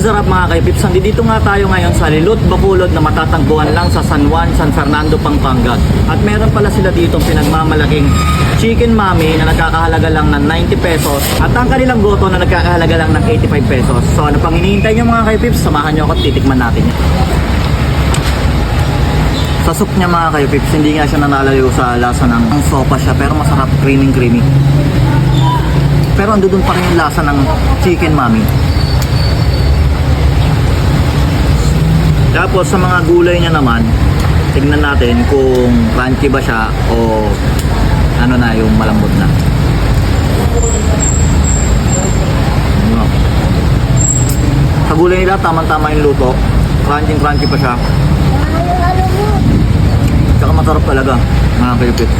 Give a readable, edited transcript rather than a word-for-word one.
What's up mga kaipips? Dito nga tayo ngayon sa Lilut Bacolod na matatagpuan lang sa San Juan, San Fernando, Pampanga. At meron pala sila dito pinagmamalaking Chicken Mommy na nagkakahalaga lang ng 90 pesos at ang kanilang goto na nagkakahalaga lang ng 85 pesos. So ano pang hinihintay nyo mga kaipips? Samahan nyo ako at titikman natin yan. Sa soup niya mga kaipips, hindi nga siya nanalayo sa lasa ng sopa siya pero masarap, creamy. Pero ando dun pa rin yung lasa ng Chicken Mommy. Tapos sa mga gulay niya naman, tignan natin kung crunchy ba siya o ano na yung malambot na. Sa gulay nila, tamang-tama yung luto. Crunchy pa siya. Tsaka masarap talaga, mga kayupit.